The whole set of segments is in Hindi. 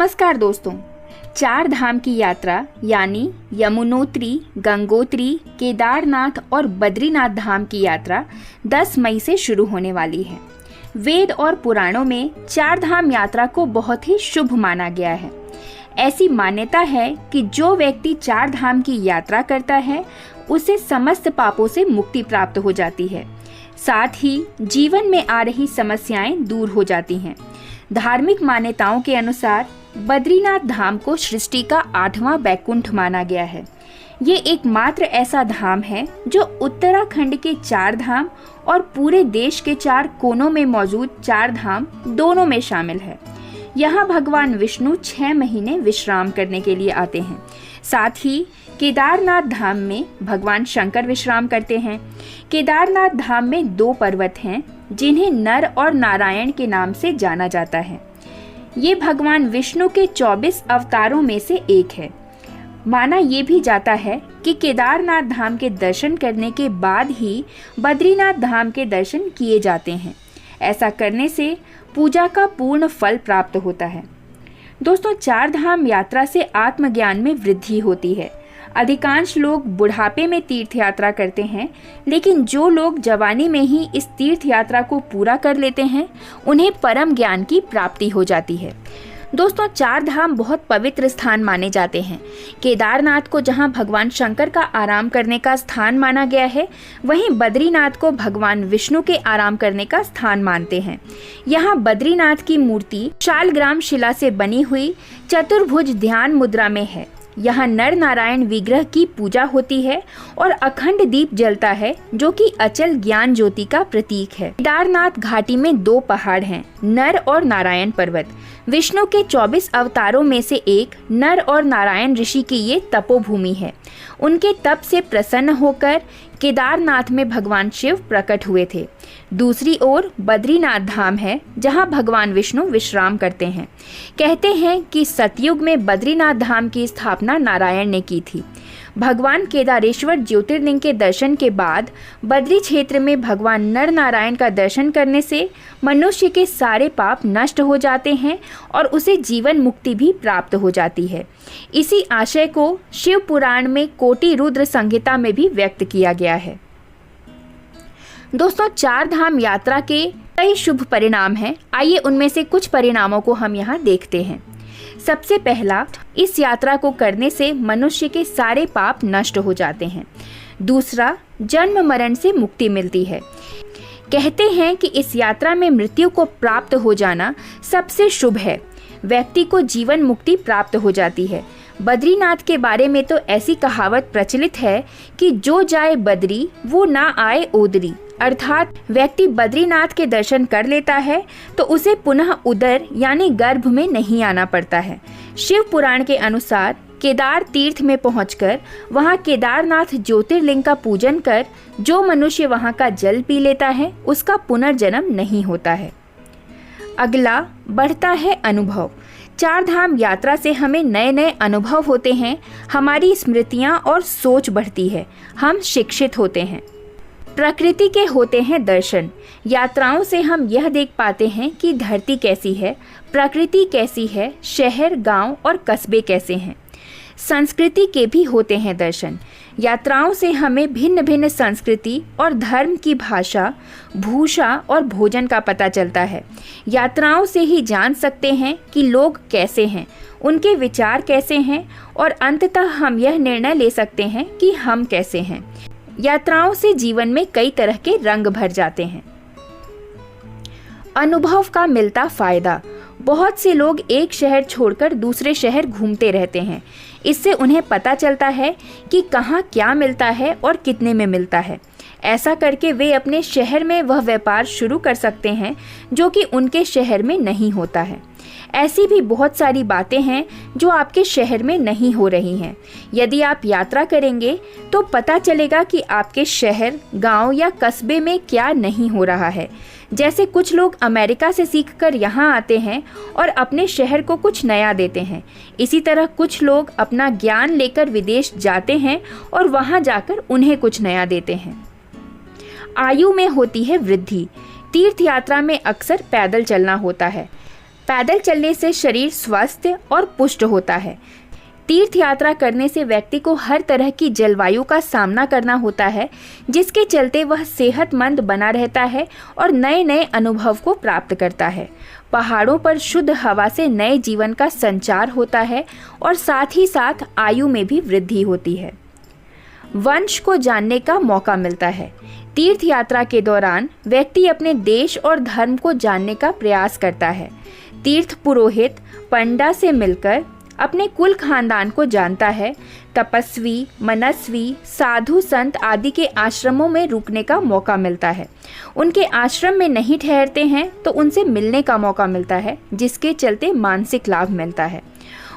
नमस्कार दोस्तों। चार धाम की यात्रा यानी यमुनोत्री, गंगोत्री, केदारनाथ और बद्रीनाथ धाम की यात्रा 10 मई से शुरू होने वाली है। वेद और पुराणों में चार धाम यात्रा को बहुत ही शुभ माना गया है। ऐसी मान्यता है कि जो व्यक्ति चार धाम की यात्रा करता है उसे समस्त पापों से मुक्ति प्राप्त हो जाती है, साथ ही जीवन में आ रही समस्याएं दूर हो जाती हैं। धार्मिक मान्यताओं के अनुसार बद्रीनाथ धाम को सृष्टि का 8वां बैकुंठ माना गया है। ये एकमात्र ऐसा धाम है जो उत्तराखंड के चार धाम और पूरे देश के 4 कोनों में मौजूद चार धाम दोनों में शामिल है। यहाँ भगवान विष्णु 6 महीने विश्राम करने के लिए आते हैं। साथ ही केदारनाथ धाम में भगवान शंकर विश्राम करते हैं। केदारनाथ धाम में 2 पर्वत हैं जिन्हें नर और नारायण के नाम से जाना जाता है। ये भगवान विष्णु के 24 अवतारों में से एक है। माना ये भी जाता है कि केदारनाथ धाम के दर्शन करने के बाद ही बद्रीनाथ धाम के दर्शन किए जाते हैं। ऐसा करने से पूजा का पूर्ण फल प्राप्त होता है। दोस्तों, चार धाम यात्रा से आत्मज्ञान में वृद्धि होती है। अधिकांश लोग बुढ़ापे में तीर्थ यात्रा करते हैं, लेकिन जो लोग जवानी में ही इस तीर्थ यात्रा को पूरा कर लेते हैं उन्हें परम ज्ञान की प्राप्ति हो जाती है। दोस्तों, चार धाम बहुत पवित्र स्थान माने जाते हैं। केदारनाथ को जहां भगवान शंकर का आराम करने का स्थान माना गया है, वहीं बद्रीनाथ को भगवान विष्णु के आराम करने का स्थान मानते हैं। यहां बद्रीनाथ की मूर्ति शालग्राम शिला से बनी हुई चतुर्भुज ध्यान मुद्रा में है। यहाँ नर नारायण विग्रह की पूजा होती है और अखंड दीप जलता है, जो कि अचल ज्ञान ज्योति का प्रतीक है। केदारनाथ घाटी में 2 पहाड़ हैं, नर और नारायण पर्वत। विष्णु के 24 अवतारों में से एक नर और नारायण ऋषि की ये तपोभूमि है। उनके तप से प्रसन्न होकर केदारनाथ में भगवान शिव प्रकट हुए थे। दूसरी ओर बद्रीनाथ धाम है, जहां भगवान विष्णु विश्राम करते हैं। कहते हैं कि सतयुग में बद्रीनाथ धाम की स्थापना नारायण ने की थी। भगवान केदारेश्वर ज्योतिर्लिंग के दर्शन के बाद बद्री क्षेत्र में भगवान नर नारायण का दर्शन करने से मनुष्य के सारे पाप नष्ट हो जाते हैं और उसे जीवन मुक्ति भी प्राप्त हो जाती है। इसी आशय को शिव पुराण में कोटि रुद्र संहिता में भी व्यक्त किया गया है। दोस्तों, चार धाम यात्रा के कई शुभ परिणाम हैं। आइए उनमें से कुछ परिणामों को हम यहाँ देखते हैं। सबसे पहला, इस यात्रा को करने से मनुष्य के सारे पाप नष्ट हो जाते हैं। दूसरा, जन्म मरण से मुक्ति मिलती है। कहते हैं कि इस यात्रा में मृत्यु को प्राप्त हो जाना सबसे शुभ है। व्यक्ति को जीवन मुक्ति प्राप्त हो जाती है। बद्रीनाथ के बारे में तो ऐसी कहावत प्रचलित है कि जो जाए बद्री वो ना आए ओदरी, अर्थात व्यक्ति बद्रीनाथ के दर्शन कर लेता है तो उसे पुनः उदर यानी गर्भ में नहीं आना पड़ता है। शिव पुराण के अनुसार केदार तीर्थ में पहुंचकर वहां केदारनाथ ज्योतिर्लिंग का पूजन कर जो मनुष्य वहां का जल पी लेता है उसका पुनर्जन्म नहीं होता है। अगला, बढ़ता है अनुभव। चार धाम यात्रा से हमें नए नए अनुभव होते हैं। हमारी स्मृतियां और सोच बढ़ती है। हम शिक्षित होते हैं। प्रकृति के होते हैं दर्शन। यात्राओं से हम यह देख पाते हैं कि धरती कैसी है, प्रकृति कैसी है, शहर, गांव और कस्बे कैसे हैं। संस्कृति के भी होते हैं दर्शन। यात्राओं से हमें भिन्न भिन्न संस्कृति और धर्म की भाषा, भूषा और भोजन का पता चलता है। यात्राओं से ही जान सकते हैं कि लोग कैसे हैं, उनके विचार कैसे हैं और अंततः हम यह निर्णय ले सकते हैं कि हम कैसे हैं। यात्राओं से जीवन में कई तरह के रंग भर जाते हैं। अनुभव का मिलता फायदा। बहुत से लोग एक शहर छोड़कर दूसरे शहर घूमते रहते हैं। इससे उन्हें पता चलता है कि कहाँ क्या मिलता है और कितने में मिलता है। ऐसा करके वे अपने शहर में वह व्यापार शुरू कर सकते हैं जो कि उनके शहर में नहीं होता है। ऐसी भी बहुत सारी बातें हैं जो आपके शहर में नहीं हो रही हैं। यदि आप यात्रा करेंगे तो पता चलेगा कि आपके शहर, गांव या कस्बे में क्या नहीं हो रहा है। जैसे कुछ लोग अमेरिका से सीखकर यहाँ आते हैं और अपने शहर को कुछ नया देते हैं, इसी तरह कुछ लोग अपना ज्ञान लेकर विदेश जाते हैं और वहाँ जाकर उन्हें कुछ नया देते हैं। आयु में होती है वृद्धि। तीर्थ यात्रा में अक्सर पैदल चलना होता है। पैदल चलने से शरीर स्वस्थ और पुष्ट होता है। तीर्थ यात्रा करने से व्यक्ति को हर तरह की जलवायु का सामना करना होता है, जिसके चलते वह सेहतमंद बना रहता है और नए नए अनुभव को प्राप्त करता है। पहाड़ों पर शुद्ध हवा से नए जीवन का संचार होता है और साथ ही साथ आयु में भी वृद्धि होती है। वंश को जानने का मौका मिलता है। तीर्थ यात्रा के दौरान व्यक्ति अपने देश और धर्म को जानने का प्रयास करता है। तीर्थ पुरोहित पंडा से मिलकर अपने कुल खानदान को जानता है। तपस्वी, मनस्वी, साधु संत आदि के आश्रमों में रुकने का मौका मिलता है। उनके आश्रम में नहीं ठहरते हैं तो उनसे मिलने का मौका मिलता है, जिसके चलते मानसिक लाभ मिलता है।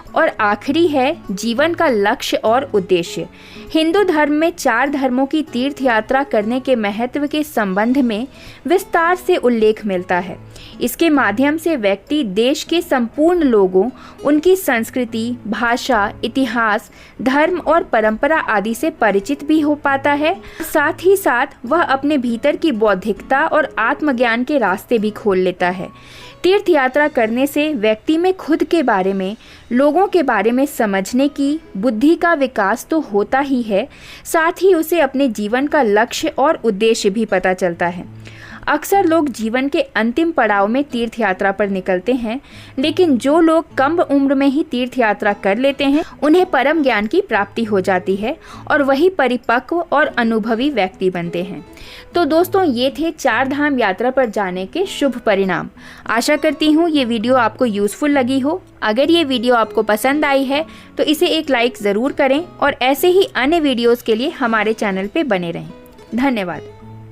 और आखिरी है जीवन का लक्ष्य और उद्देश्य। हिंदू धर्म में 4 धर्मों की तीर्थ यात्रा करने के महत्व के संबंध में विस्तार से उल्लेख मिलता है। इसके माध्यम से व्यक्ति देश के संपूर्ण लोगों, उनकी संस्कृति, भाषा, इतिहास, धर्म और परंपरा आदि से परिचित भी हो पाता है। साथ ही साथ वह अपने भीतर की बौद्धिकता और आत्मज्ञान के रास्ते भी खोल लेता है। तीर्थ यात्रा करने से व्यक्ति में खुद के बारे में, लोगों के बारे में समझने की बुद्धि का विकास तो होता ही है, साथ ही उसे अपने जीवन का लक्ष्य और उद्देश्य भी पता चलता है। अक्सर लोग जीवन के अंतिम पड़ाव में तीर्थ यात्रा पर निकलते हैं, लेकिन जो लोग कम उम्र में ही तीर्थ यात्रा कर लेते हैं, उन्हें परम ज्ञान की प्राप्ति हो जाती है और वही परिपक्व और अनुभवी व्यक्ति बनते हैं। तो दोस्तों, ये थे 4 धाम यात्रा पर जाने के शुभ परिणाम। आशा करती हूँ ये वीडियो आपको यूज़फुल लगी हो। अगर ये वीडियो आपको पसंद आई है तो इसे एक लाइक ज़रूर करें और ऐसे ही अन्य वीडियोज़ के लिए हमारे चैनल पर बने रहें। धन्यवाद।